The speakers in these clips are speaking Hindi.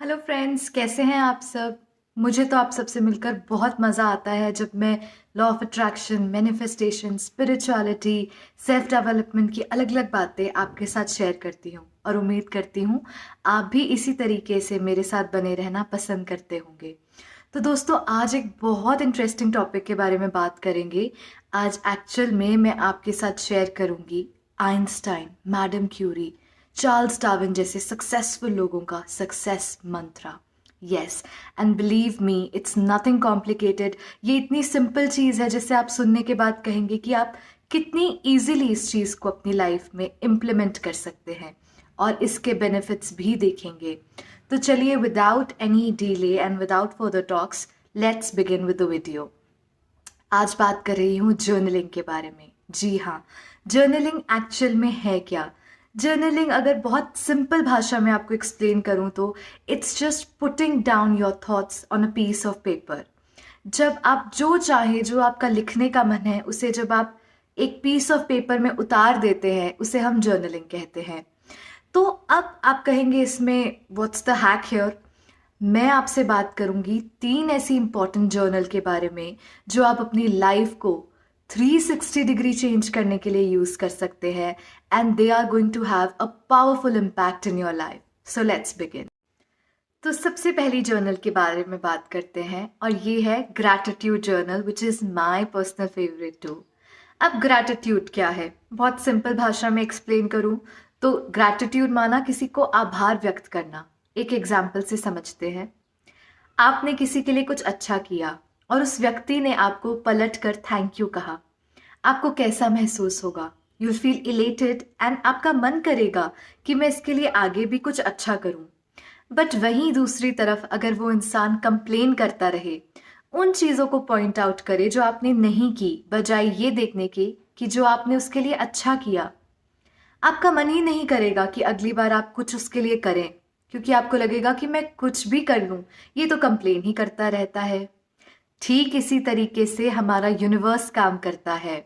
हेलो फ्रेंड्स, कैसे हैं आप सब। मुझे तो आप सबसे मिलकर बहुत मज़ा आता है जब मैं law of attraction, manifestation, spirituality, self development की अलग अलग बातें आपके साथ शेयर करती हूँ और उम्मीद करती हूँ आप भी इसी तरीके से मेरे साथ बने रहना पसंद करते होंगे। तो दोस्तों, आज एक बहुत इंटरेस्टिंग टॉपिक के बारे में बात करेंगे। आज एक्चुअल में मैं आपके साथ शेयर करूँगी Einstein, madam Curie, Charles Darwin जैसे सक्सेसफुल लोगों का success mantra. Yes, and believe me, it's nothing complicated. ये इतनी सिंपल चीज़ है जिसे आप सुनने के बाद कहेंगे कि आप कितनी इजीली इस चीज़ को अपनी लाइफ में इम्प्लीमेंट कर सकते हैं और इसके बेनिफिट्स भी देखेंगे। तो चलिए, without any delay and without further talks, let's begin with the video. आज बात कर रही हूँ जर्नलिंग के बारे में। जी हाँ, जर्नलिंग एक्चुअल में है क्या। जर्नलिंग अगर बहुत सिंपल भाषा में आपको एक्सप्लेन करूँ तो it's just putting down your thoughts on a piece of paper. जब आप जो चाहे, जो आपका लिखने का मन है, उसे जब आप एक पीस ऑफ पेपर में उतार देते हैं, उसे हम जर्नलिंग कहते हैं। तो अब आप कहेंगे इसमें व्हाट्स द हैक हियर। मैं आपसे बात करूंगी 3 ऐसी इंपॉर्टेंट जर्नल के बारे में जो आप अपनी लाइफ को 360 डिग्री चेंज करने के लिए यूज कर सकते हैं, and they are going to have a powerful impact in your life. So let's begin. तो सबसे पहली जर्नल के बारे में बात करते हैं और ये है gratitude journal, which is my personal favourite too. अब ग्रैटिट्यूड क्या है, बहुत सिंपल भाषा में एक्सप्लेन करूं तो ग्रैटिट्यूड माना किसी को आभार व्यक्त करना। एक एग्जाम्पल से समझते हैं। आपने किसी के लिए कुछ अच्छा किया और उस व्यक्ति ने आपको पलट कर थैंक यू कहा। आपको कैसा महसूस होगा? यू फील इलेटेड एंड आपका मन करेगा कि मैं इसके लिए आगे भी कुछ अच्छा करूं। बट वहीं दूसरी तरफ अगर वो इंसान कंप्लेन करता रहे, उन चीज़ों को पॉइंट आउट करे जो आपने नहीं की, बजाय ये देखने के कि जो आपने उसके लिए अच्छा किया, आपका मन ही नहीं करेगा कि अगली बार आप कुछ उसके लिए करें, क्योंकि आपको लगेगा कि मैं कुछ भी कर लूं, ये तो कंप्लेन ही करता रहता है। ठीक इसी तरीके से हमारा यूनिवर्स काम करता है।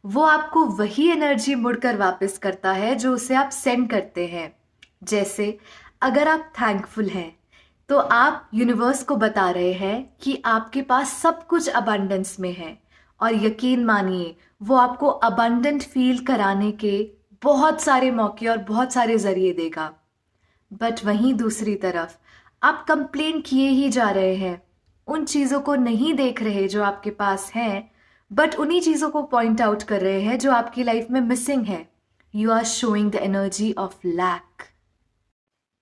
वो आपको वही एनर्जी मुड़कर वापस करता है जो उसे आप सेंड करते हैं। जैसे अगर आप थैंकफुल हैं तो आप यूनिवर्स को बता रहे हैं कि आपके पास सब कुछ अबंडेंस में है, और यकीन मानिए वो आपको अबंडेंट फील कराने के बहुत सारे मौके और बहुत सारे जरिए देगा। बट वहीं दूसरी तरफ आप कंप्लेन किए ही जा रहे हैं, उन चीज़ों को नहीं देख रहे जो आपके पास हैं, बट उन्हीं चीज़ों को पॉइंट आउट कर रहे हैं जो आपकी लाइफ में मिसिंग है। You are showing the energy of lack.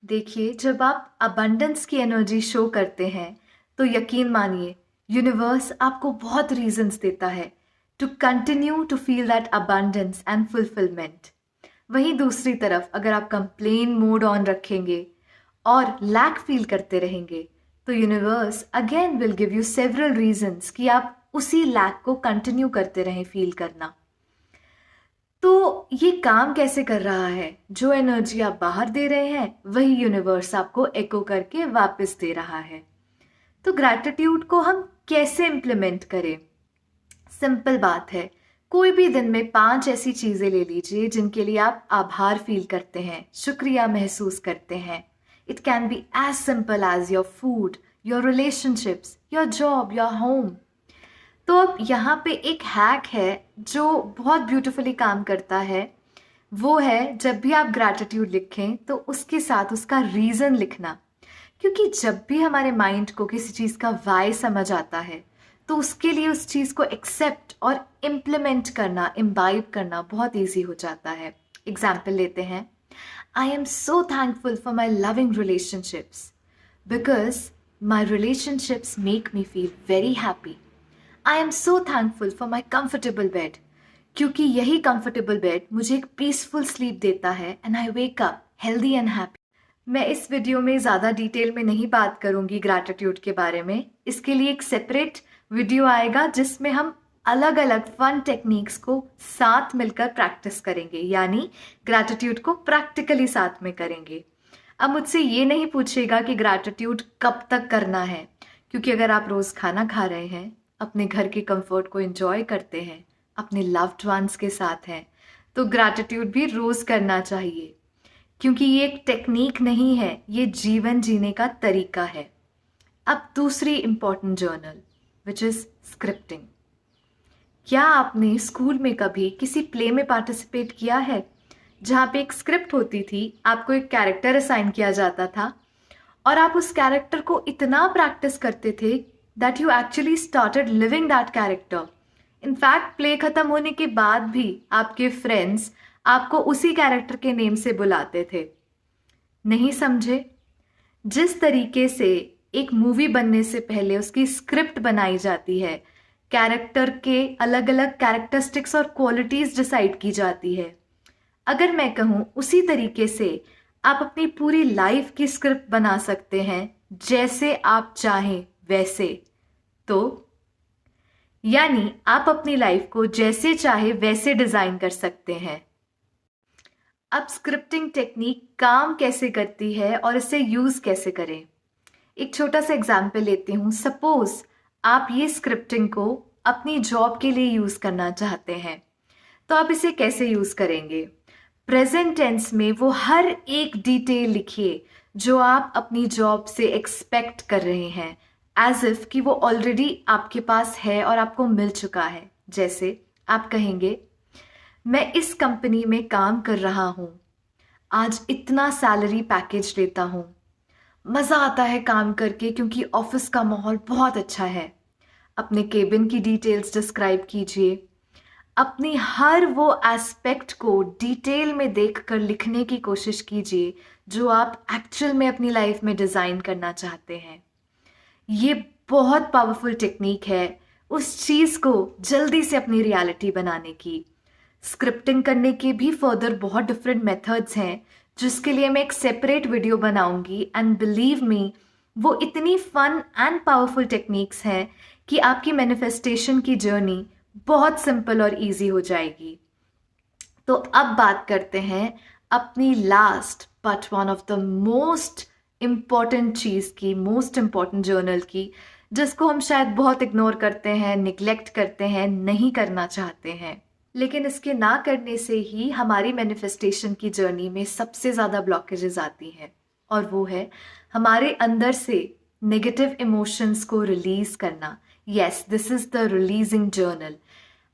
देखिए, जब आप अबंडेंस की एनर्जी शो करते हैं तो यकीन मानिए यूनिवर्स आपको बहुत रीजंस देता है to continue to feel that abundance and fulfilment. वहीं दूसरी तरफ अगर आप कंप्लेन मोड ऑन रखेंगे और लैक फील करते रहेंगे तो universe again will give you several reasons कि आप उसी लैक को कंटिन्यू करते रहें फील करना। तो ये काम कैसे कर रहा है? जो एनर्जी आप बाहर दे रहे हैं वही यूनिवर्स आपको एको करके वापस दे रहा है। तो ग्रैटिट्यूड को हम कैसे इम्प्लीमेंट करें? सिंपल बात है, कोई भी दिन में 5 ऐसी चीजें ले लीजिए जिनके लिए आप आभार फील करते हैं, शुक्रिया महसूस करते हैं। It can be as simple as your food, your relationships, your job, your home. तो अब यहाँ पे एक हैक है जो बहुत ब्यूटीफुली काम करता है। वो है, जब भी आप ग्रैटिट्यूड लिखें तो उसके साथ उसका रीज़न लिखना। क्योंकि जब भी हमारे माइंड को किसी चीज़ का वाई समझ आता है तो उसके लिए उस चीज़ को एक्सेप्ट और इम्प्लीमेंट करना, इम्बाइब करना बहुत ईजी हो जाता है। एग्जाम्पल लेते हैं। I am so thankful for my loving relationships because my relationships make me feel very happy. I am so thankful for my comfortable bed, क्योंकि यही कंफर्टेबल बेड मुझे एक पीसफुल स्लीप देता है and I wake up healthy and happy. मैं इस वीडियो में ज़्यादा डिटेल में नहीं बात करूंगी ग्रैटिट्यूड के बारे में। इसके लिए एक सेपरेट वीडियो आएगा जिसमें हम अलग अलग फन टेक्निक्स को साथ मिलकर प्रैक्टिस करेंगे, यानी ग्रैटिट्यूड को प्रैक्टिकली साथ में करेंगे। अब मुझसे ये नहीं पूछेगा कि ग्रैटिट्यूड कब तक करना है, क्योंकि अगर आप रोज़ खाना खा रहे हैं, अपने घर के कंफर्ट को एंजॉय करते हैं, अपने लव्ड वंस के साथ हैं, तो ग्रैटिट्यूड भी रोज़ करना चाहिए। क्योंकि ये एक टेक्निक नहीं है, ये जीवन जीने का तरीका है। अब दूसरी important journal which is scripting. क्या आपने स्कूल में कभी किसी प्ले में पार्टिसिपेट किया है जहाँ पे एक स्क्रिप्ट होती थी, आपको एक कैरेक्टर असाइन किया जाता था और आप उस कैरेक्टर को इतना प्रैक्टिस करते थे that you actually started living that character. In fact play खत्म होने के बाद भी आपके फ्रेंड्स आपको उसी कैरेक्टर के नेम से बुलाते थे। नहीं समझे? जिस तरीके से एक मूवी बनने से पहले उसकी स्क्रिप्ट बनाई जाती है, कैरेक्टर के अलग अलग कैरेक्टरिस्टिक्स और क्वालिटीज डिसाइड की जाती है, अगर मैं कहूँ उसी तरीके से आप अपनी पूरी लाइफ की स्क्रिप्ट बना सकते हैं, जैसे आप चाहें वैसे। तो यानी आप अपनी लाइफ को जैसे चाहे वैसे डिजाइन कर सकते हैं। अब स्क्रिप्टिंग टेक्निक काम कैसे करती है और इसे यूज कैसे करें, एक छोटा सा एग्जाम्पल लेती हूँ। सपोज आप ये स्क्रिप्टिंग को अपनी जॉब के लिए यूज करना चाहते हैं, तो आप इसे कैसे यूज करेंगे? प्रेजेंट टेंस में वो हर एक डिटेल लिखिए जो आप अपनी जॉब से एक्सपेक्ट कर रहे हैं, एज इफ कि वो ऑलरेडी आपके पास है और आपको मिल चुका है। जैसे आप कहेंगे, मैं इस कंपनी में काम कर रहा हूँ, आज इतना सैलरी पैकेज लेता हूँ, मज़ा आता है काम करके क्योंकि ऑफिस का माहौल बहुत अच्छा है। अपने केबिन की डिटेल्स डिस्क्राइब कीजिए। अपनी हर वो एस्पेक्ट को डिटेल में देखकर लिखने की कोशिश कीजिए जो आप एक्चुअल में अपनी लाइफ में डिज़ाइन करना चाहते हैं। ये बहुत पावरफुल टेक्निक है उस चीज़ को जल्दी से अपनी रियलिटी बनाने की। स्क्रिप्टिंग करने के भी फर्दर बहुत डिफरेंट मेथड्स हैं, जिसके लिए मैं एक सेपरेट वीडियो बनाऊंगी। एंड बिलीव मी, वो इतनी फन एंड पावरफुल टेक्निक्स हैं कि आपकी मैनिफेस्टेशन की जर्नी बहुत सिंपल और इजी हो जाएगी। तो अब बात करते हैं अपनी last but one of the most important चीज़ की, मोस्ट इम्पॉर्टेंट जर्नल की, जिसको हम शायद बहुत इग्नोर करते हैं, निग्लेक्ट करते हैं, नहीं करना चाहते हैं। लेकिन इसके ना करने से ही हमारी मैनिफेस्टेशन की जर्नी में सबसे ज़्यादा ब्लॉकेजेस आती हैं, और वो है हमारे अंदर से नेगेटिव इमोशंस को रिलीज करना। Yes, this is the releasing journal.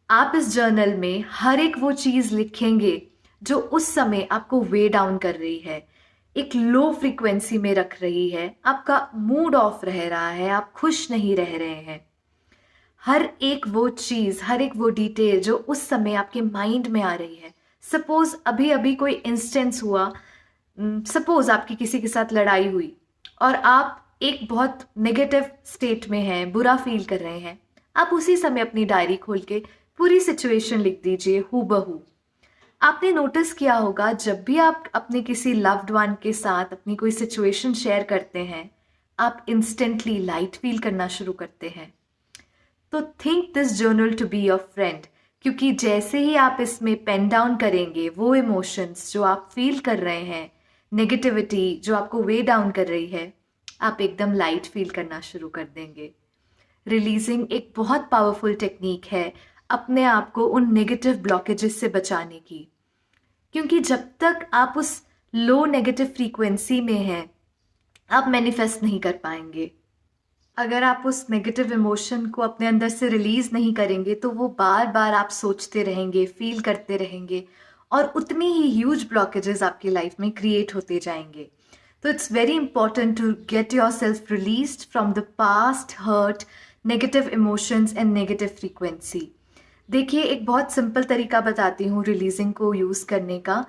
आप इस जर्नल में हर एक वो चीज़ लिखेंगे जो उस समय आपको वे डाउन कर रही है, एक लो फ्रीक्वेंसी में रख रही है, आपका मूड ऑफ रह रहा है, आप खुश नहीं रह रहे हैं। हर एक वो चीज़, हर एक वो डिटेल जो उस समय आपके माइंड में आ रही है। सपोज अभी अभी कोई इंस्टेंस हुआ, सपोज आपकी किसी के साथ लड़ाई हुई और आप एक बहुत नेगेटिव स्टेट में हैं, बुरा फील कर रहे हैं। आप उसी समय अपनी डायरी खोल के पूरी सिचुएशन लिख दीजिए हूबहू। आपने नोटिस किया होगा, जब भी आप अपने किसी लव्ड वन के साथ अपनी कोई सिचुएशन शेयर करते हैं, आप इंस्टेंटली लाइट फील करना शुरू करते हैं। तो think this journal to be your friend, क्योंकि जैसे ही आप इसमें पेन डाउन करेंगे वो इमोशंस जो आप फील कर रहे हैं, नेगेटिविटी जो आपको वे डाउन कर रही है, आप एकदम लाइट फील करना शुरू कर देंगे। रिलीजिंग एक बहुत पावरफुल टेक्निक है अपने आप को उन नेगेटिव ब्लॉकेजेस से बचाने की, क्योंकि जब तक आप उस लो नेगेटिव फ्रीक्वेंसी में हैं, आप मैनिफेस्ट नहीं कर पाएंगे। अगर आप उस नेगेटिव इमोशन को अपने अंदर से रिलीज नहीं करेंगे तो वो बार बार आप सोचते रहेंगे, फील करते रहेंगे, और उतनी ही ह्यूज ब्लॉकेजेस आपकी लाइफ में क्रिएट होते जाएंगे। तो it's very important to get yourself released from the past hurt, negative emotions and negative frequency. देखिए, एक बहुत सिंपल तरीका बताती हूँ रिलीजिंग को यूज़ करने का।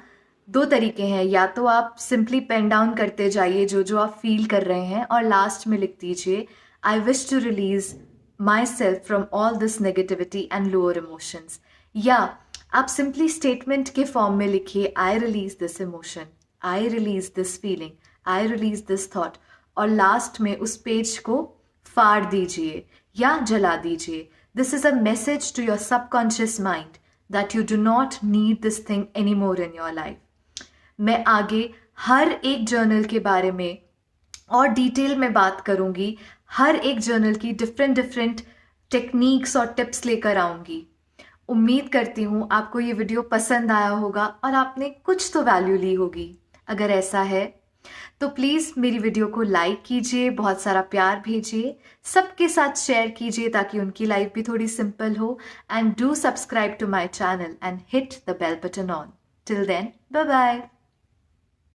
दो तरीके हैं, या तो आप सिंपली पेन डाउन करते जाइए जो जो आप फील कर रहे हैं और लास्ट में लिख दीजिए, I wish to release myself from all this negativity and lower emotions. या आप सिंपली स्टेटमेंट के फॉर्म में लिखिए, I release this emotion, I release this feeling, I release this thought, और लास्ट में उस पेज को फाड़ दीजिए या जला दीजिए। This is a message to your subconscious mind that you do not need this thing anymore in your life. मैं आगे हर एक जर्नल के बारे में और डिटेल में बात करूंगी, हर एक जर्नल की डिफरेंट टेक्निक्स और टिप्स लेकर आऊंगी। उम्मीद करती हूँ आपको ये वीडियो पसंद आया होगा और आपने कुछ तो वैल्यू ली होगी। अगर ऐसा है तो प्लीज़ मेरी वीडियो को लाइक कीजिए, बहुत सारा प्यार भेजिए, सबके साथ शेयर कीजिए ताकि उनकी लाइफ भी थोड़ी सिंपल हो। And do subscribe to my channel and hit the bell button on. Till then, bye bye.